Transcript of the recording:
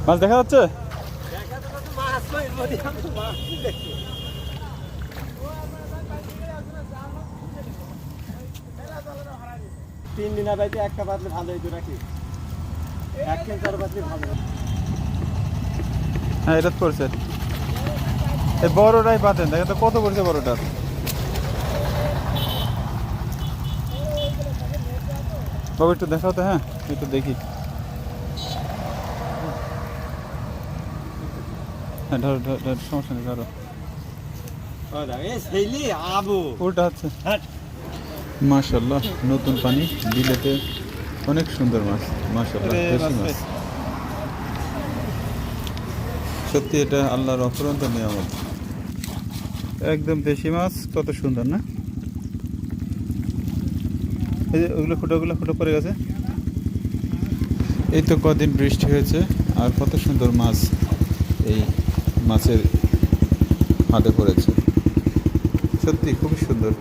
মাছ দেখা যাচ্ছে? তিন দিন বাইতে একটা বাদলে ভালো হইতো নাকি? এক কেজি চার বাদলে ভালো। হ্যাঁ, এটা পড়ছে। এই বড়টাই বাঁধেন, দেখেন তো কত পড়ছে বড়টা। বাবু একটু দেখাও তো। হ্যাঁ, একটু দেখি। হ্যাঁ, ধরো ধরো ধরো, সমস্যা নেই, ধরো। উল্টা হচ্ছে। মাশাআল্লাহ, নতুন পানি, বিলেতে অনেক সুন্দর মাছ। মাশাআল্লাহ, দেশি মাছ। সত্যি এটা আল্লাহর অফুরন্ত নিয়ামত। একদম দেশি মাছ, কত সুন্দর না? এই যে ওগুলো ফুটো পড়ে গেছে। এই তো কদিন বৃষ্টি হয়েছে, আর কত সুন্দর মাছ এই মাছের হাতে পড়েছে। সত্যি খুবই সুন্দর।